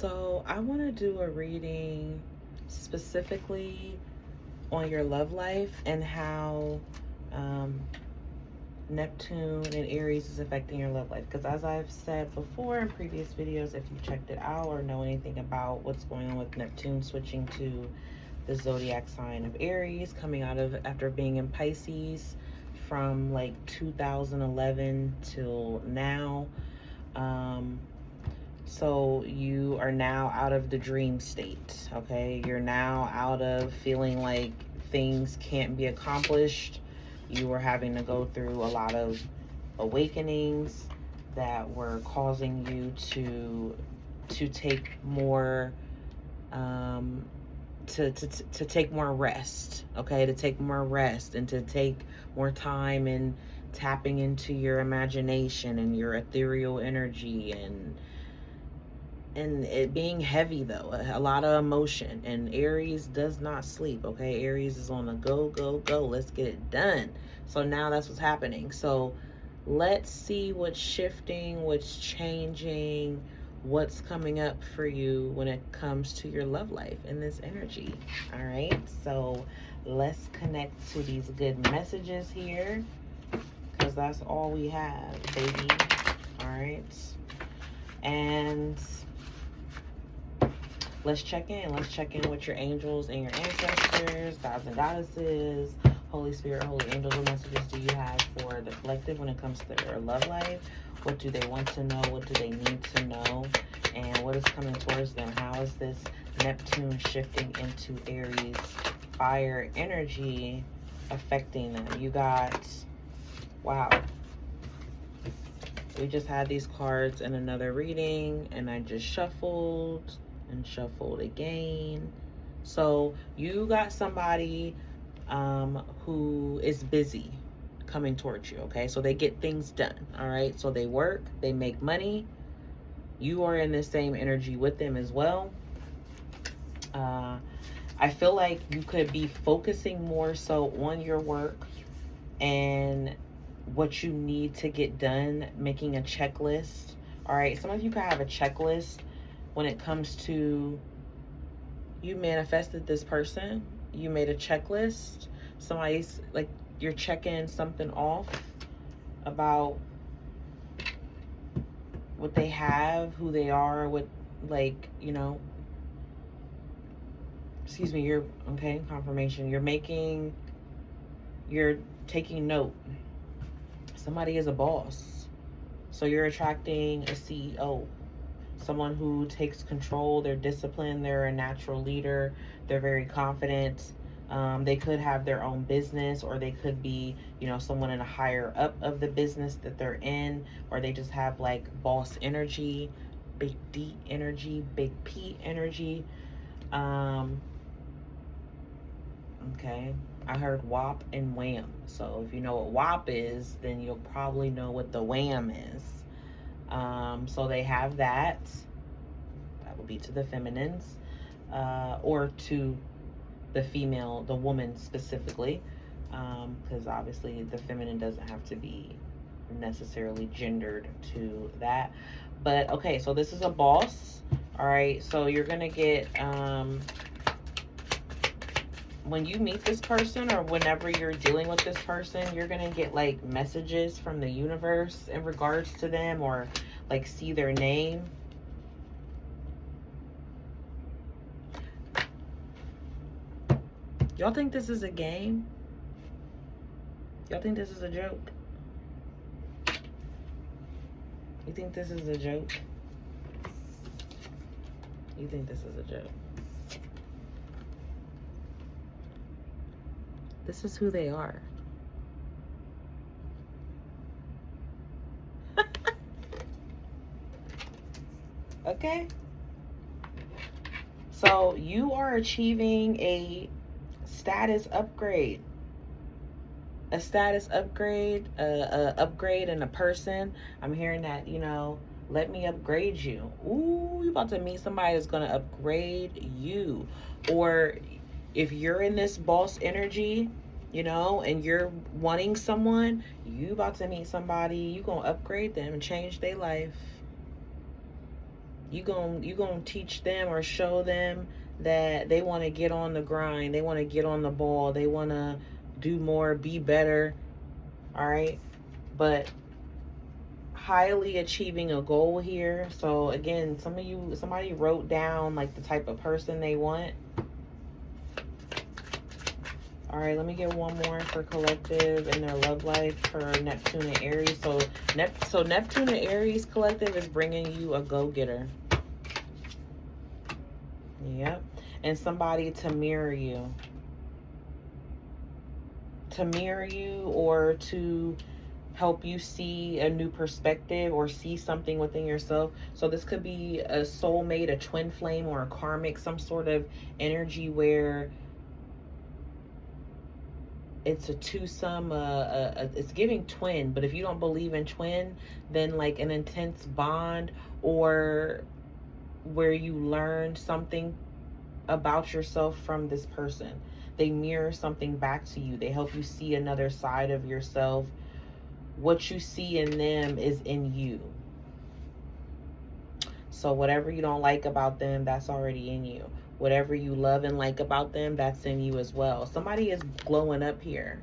So I want to do a reading specifically on your love life and how um, Neptune and Aries is affecting your love life. Because as I've said before in previous videos, if you checked it out or know anything about what's going on with Neptune switching to the zodiac sign of Aries, coming out of after being in Pisces from like 2011 till now. Um, So you are now out of the dream state, okay? You're now out of feeling like things can't be accomplished. You were having to go through a lot of awakenings that were causing you to take more to take more rest, okay? To take more rest and to take more time and tapping into your imagination and your ethereal energy and it being heavy though, a lot of emotion. And Aries does not sleep, okay? Aries is on a go go go, let's get it done. So now that's what's happening. So let's see what's shifting, what's changing, what's coming up for you when it comes to your love life and this energy. All right, so let's connect to these good messages here, because that's all we have, baby. All right, and let's check in. Let's check in with your angels and your ancestors, gods and goddesses, Holy Spirit, holy angels. What messages do you have for the collective when it comes to their love life? What do they want to know? What do they need to know? And what is coming towards them? How is this Neptune shifting into Aries fire energy affecting them? You got, wow. We just had these cards in another reading, and I just shuffled and shuffled again. So you got somebody who is busy coming towards you, okay? So they get things done, all right? So they work, they make money. You are in the same energy with them as well. I feel like you could be focusing more so on your work and what you need to get done, making a checklist. All right, some of you could have a checklist when it comes to, you manifested this person, you made a checklist, somebody's like, you're checking something off about what they have, who they are, what, like, you know, excuse me, you're, okay, confirmation, you're taking note. Somebody is a boss, so you're attracting a CEO, someone who takes control, they're disciplined, they're a natural leader, they're very confident. They could have their own business, or they could be, you know, someone in a higher up of the business that they're in, or they just have like boss energy, big D energy, big P energy. Okay, I heard WAP and WHAM. So if you know what WAP is, then you'll probably know what the WHAM is. So they have that. That would be to the feminines, or to the female, the woman specifically, because obviously the feminine doesn't have to be necessarily gendered to that. But okay, so this is a boss. All right, so you're gonna get when you meet this person, or whenever you're dealing with this person, you're gonna get like messages from the universe in regards to them, or like see their name. Y'all think this is a game? Y'all think this is a joke? You think this is a joke? You think this is a joke? This is who they are. Okay? So you are achieving a status upgrade. A status upgrade, a upgrade in a person. I'm hearing that, you know, let me upgrade you. Ooh, you about to meet somebody that's gonna upgrade you. Or if you're in this boss energy, you know, and you're wanting someone, you about to meet somebody, you gonna upgrade them and change their life. You gonna teach them or show them that they want to get on the grind, they want to get on the ball, they want to do more, be better. All right, but highly achieving a goal here. So again, somebody wrote down like the type of person they want. All right, let me get one more for collective and their love life for Neptune and Aries. So Neptune and Aries collective is bringing you a go-getter. Yep. And somebody to mirror you. To mirror you, or to help you see a new perspective or see something within yourself. So this could be a soulmate, a twin flame, or a karmic, some sort of energy where it's a twosome, it's giving twin. But if you don't believe in twin, then like an intense bond, or where you learn something about yourself from this person. They mirror something back to you. They help you see another side of yourself. What you see in them is in you. So whatever you don't like about them, that's already in you. Whatever you love and like about them, that's in you as well. Somebody is glowing up here.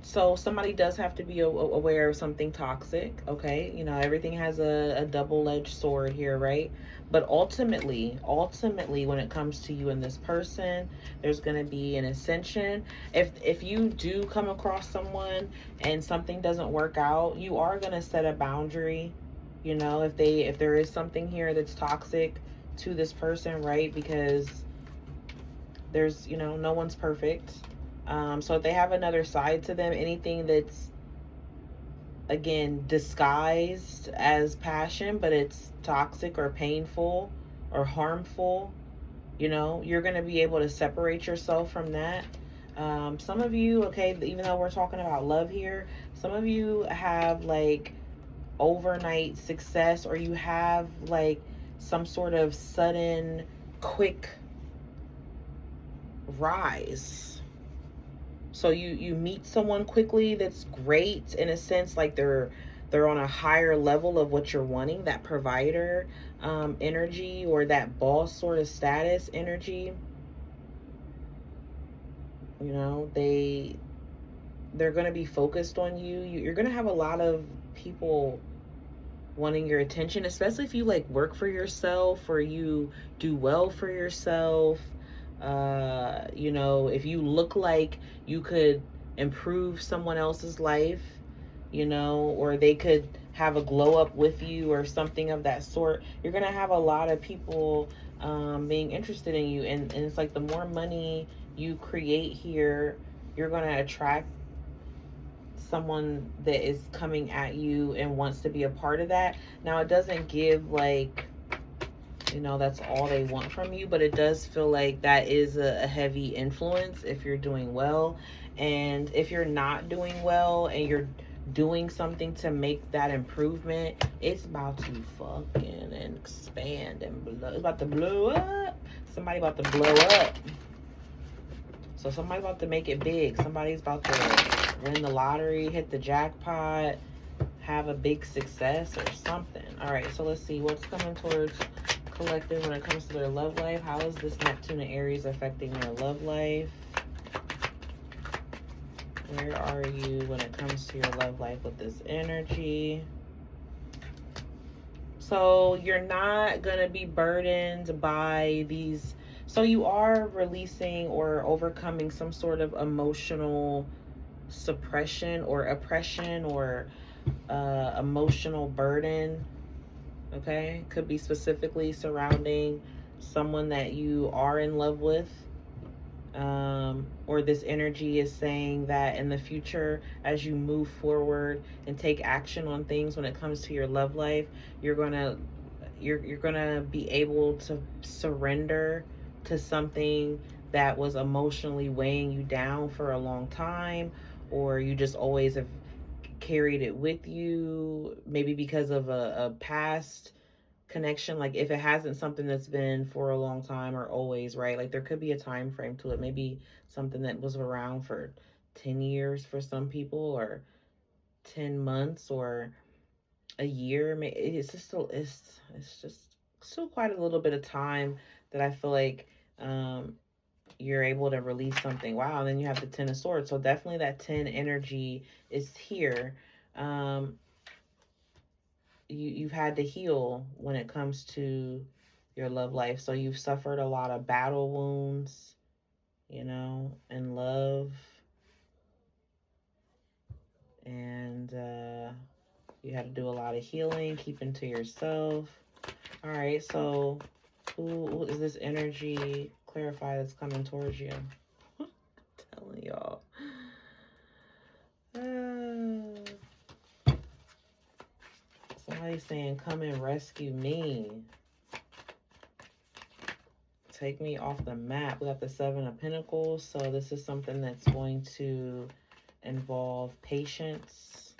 So somebody does have to be aware of something toxic, okay? You know, everything has a double-edged sword here, right? But ultimately, when it comes to you and this person, there's going to be an ascension. If you do come across someone and something doesn't work out, you are going to set a boundary. You know, if there is something here that's toxic to this person, right? Because there's, you know, no one's perfect. So if they have another side to them, anything that's, again, disguised as passion, but it's toxic or painful or harmful, you know, you're going to be able to separate yourself from that. Some of you, okay, even though we're talking about love here, some of you have like overnight success, or you have like some sort of sudden, quick rise. So you meet someone quickly that's great, in a sense, like they're on a higher level of what you're wanting, that provider energy, or that boss sort of status energy. You know, they're going to be focused on you. You're going to have a lot of people wanting your attention, especially if you like work for yourself or you do well for yourself. You know, if you look like you could improve someone else's life, you know, or they could have a glow up with you or something of that sort, you're gonna have a lot of people being interested in you. And it's like the more money you create here, you're gonna attract someone that is coming at you and wants to be a part of that. Now, it doesn't give like, you know, that's all they want from you, but it does feel like that is a heavy influence if you're doing well. And if you're not doing well and you're doing something to make that improvement, it's about to fucking expand and blow. It's about to blow up. Somebody about to blow up. So somebody's about to make it big. Somebody's about to win the lottery, hit the jackpot, have a big success or something. All right, so let's see what's coming towards collective when it comes to their love life. How is this Neptune and Aries affecting their love life? Where are you when it comes to your love life with this energy? So you're not going to be burdened by these. So you are releasing or overcoming some sort of emotional suppression or oppression, or emotional burden. Okay, could be specifically surrounding someone that you are in love with, or this energy is saying that in the future, as you move forward and take action on things when it comes to your love life, you're gonna be able to surrender to something that was emotionally weighing you down for a long time, or you just always have carried it with you, maybe because of a past connection. Like if it hasn't something that's been for a long time or always, right? Like there could be a time frame to it. Maybe something that was around for 10 years for some people, or 10 months, or a year. It's just still quite a little bit of time that I feel like you're able to release something. Wow, and then you have the Ten of Swords. So definitely that 10 energy is here. Um, you've had to heal when it comes to your love life. So you've suffered a lot of battle wounds, you know, in love. And you had to do a lot of healing, keeping to yourself. All right, so who is this energy? Clarify that's coming towards you. I'm telling y'all. Somebody's saying, come and rescue me. Take me off the map. We got the Seven of Pentacles. So this is something that's going to involve patience.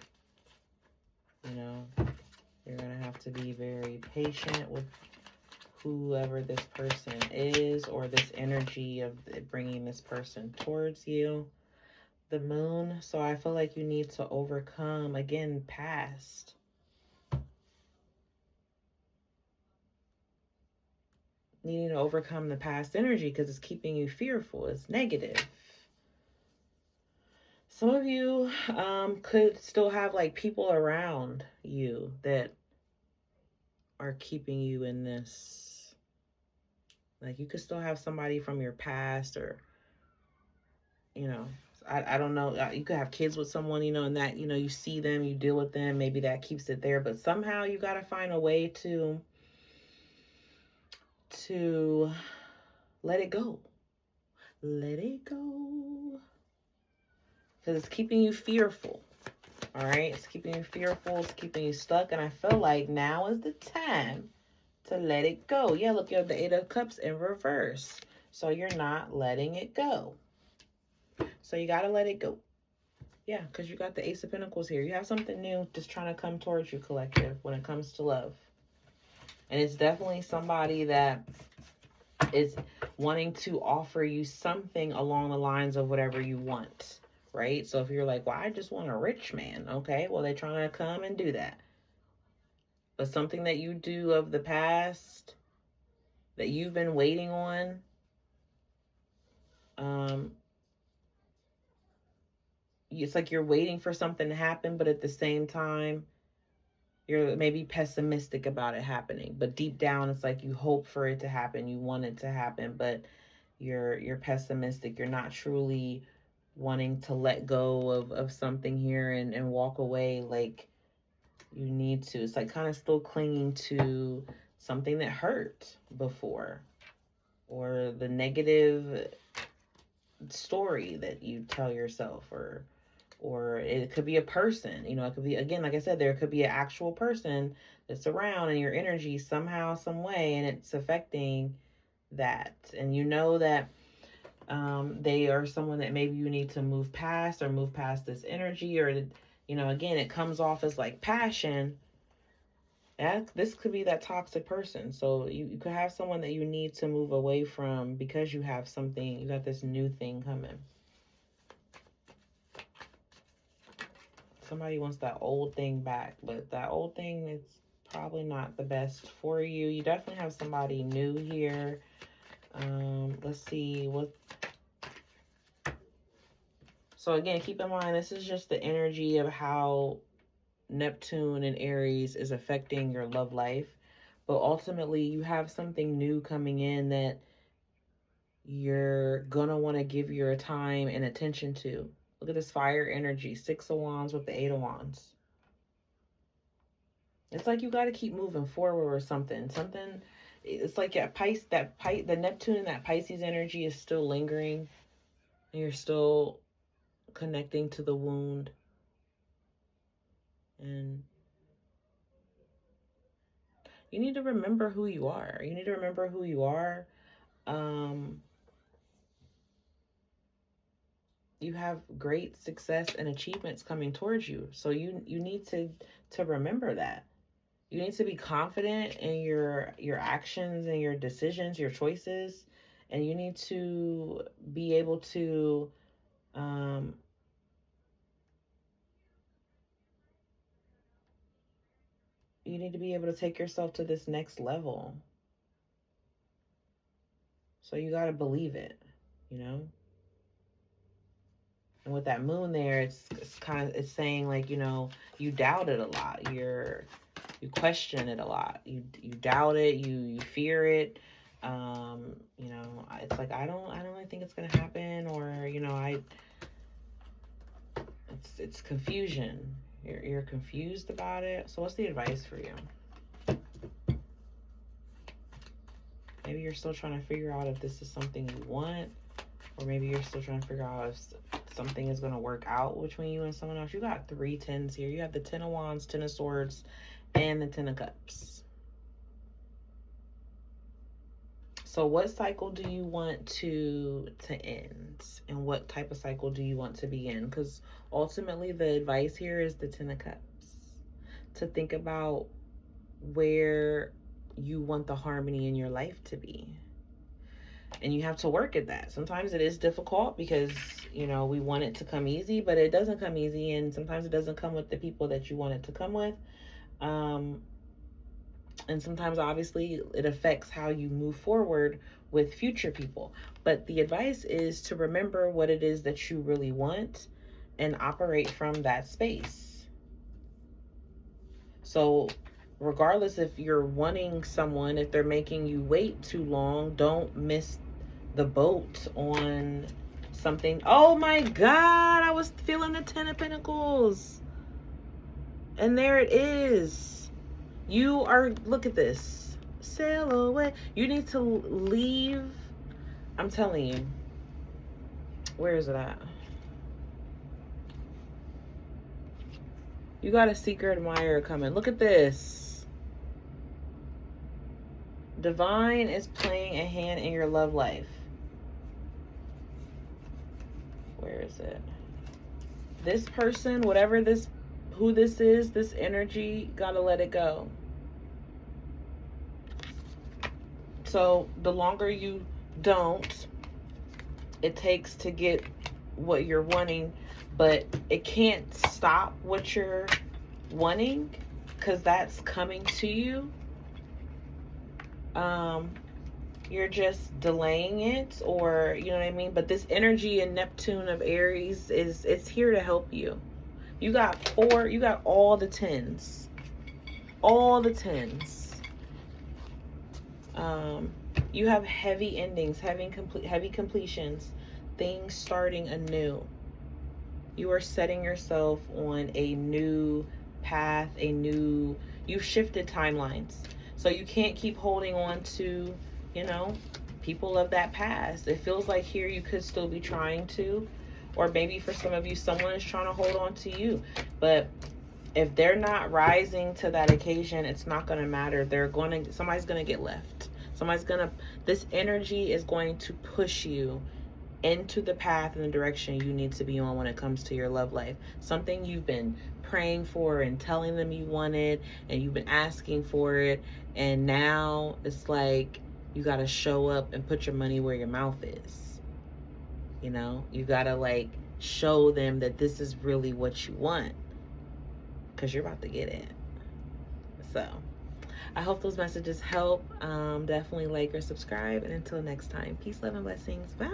You know, you're going to have to be very patient with whoever this person is, or this energy of bringing this person towards you. The Moon. So I feel like you need to overcome, again, past. Needing to overcome the past energy because it's keeping you fearful. It's negative. Some of you could still have like people around you that are keeping you in this. Like you could still have somebody from your past, or, you know, I don't know. You could have kids with someone, you know, and that, you know, you see them, you deal with them. Maybe that keeps it there. But somehow you got to find a way to let it go. Let it go. Because it's keeping you fearful. All right, it's keeping you fearful, it's keeping you stuck, and I feel like now is the time to let it go. Yeah, look, you have the Eight of Cups in reverse, so you're not letting it go. So you got to let it go. Yeah, because you got the Ace of Pentacles here. You have something new just trying to come towards you, collective, when it comes to love. And it's definitely somebody that is wanting to offer you something along the lines of whatever you want. Right? So if you're like, well, I just want a rich man. Okay, well, they're trying to come and do that. But something that you do of the past that you've been waiting on, it's like you're waiting for something to happen, but at the same time, you're maybe pessimistic about it happening. But deep down, it's like you hope for it to happen. You want it to happen, but you're pessimistic. You're not truly wanting to let go of something here and walk away like you need to. It's like kind of still clinging to something that hurt before, or the negative story that you tell yourself, or it could be a person, you know, it could be, again, like I said, there could be an actual person that's around in your energy somehow, some way, and it's affecting that. And you know that they are someone that maybe you need to move past, or move past this energy, or, you know, again, it comes off as like passion. This could be that toxic person. So you could have someone that you need to move away from because you have something, you got this new thing coming. Somebody wants that old thing back, but that old thing is probably not the best for you. You definitely have somebody new here. Let's see what. So again, keep in mind, this is just the energy of how Neptune and Aries is affecting your love life. But ultimately, you have something new coming in that you're gonna want to give your time and attention to. Look at this fire energy, Six of Wands with the Eight of Wands. It's like you got to keep moving forward or something. It's like the Neptune and that Pisces energy is still lingering. And you're still connecting to the wound. And you need to remember who you are. You need to remember who you are. You have great success and achievements coming towards you. So you need to remember that. You need to be confident in your actions and your decisions, your choices, and you need to be able to you need to be able to take yourself to this next level. So you got to believe it, you know? And with that moon there, it's kind of, it's saying like, you know, you doubt it a lot. You question it a lot. You doubt it, you fear it. You know, it's like I don't really think it's going to happen, or, you know, it's confusion. You're confused about it. So what's the advice for you? Maybe you're still trying to figure out if this is something you want, or maybe you're still trying to figure out if something is going to work out between you and someone else. You got 3 tens here. You have the 10 of Wands, 10 of Swords, and the 10 of Cups. So what cycle do you want to end? And what type of cycle do you want to begin? Because ultimately the advice here is the 10 of Cups. To think about where you want the harmony in your life to be. And you have to work at that. Sometimes it is difficult because, you know, we want it to come easy, but it doesn't come easy. And sometimes it doesn't come with the people that you want it to come with. And sometimes, obviously, it affects how you move forward with future people. But the advice is to remember what it is that you really want and operate from that space. So regardless if you're wanting someone, if they're making you wait too long, don't miss the boat on something. Oh my God, I was feeling the 10 of Pentacles. And there it is. You are, look at this. Sail away. You need to leave. I'm telling you. Where is it at? You got a seeker admirer coming. Look at this. Divine is playing a hand in your love life. Where is it? This person, whatever this, who this is, this energy, gotta let it go. So the longer you don't, it takes to get what you're wanting, but it can't stop what you're wanting because that's coming to you. You're just delaying it, or you know what I mean? But this energy in Neptune of Aries it's here to help you. You got all the 10s. All the 10s. You have heavy endings, heavy completions, things starting anew. You are setting yourself on a new path, you've shifted timelines. So you can't keep holding on to, you know, people of that past. It feels like here you could still be trying to, or maybe for some of you, someone is trying to hold on to you. But if they're not rising to that occasion, it's not going to matter. Somebody's going to get left. This energy is going to push you into the path and the direction you need to be on when it comes to your love life. Something you've been praying for and telling them you wanted, and you've been asking for it, and now it's like you got to show up and put your money where your mouth is. You know, you got to like show them that this is really what you want, because you're about to get it. So I hope those messages help. Definitely like or subscribe, and until next time, peace, love, and blessings. Bye.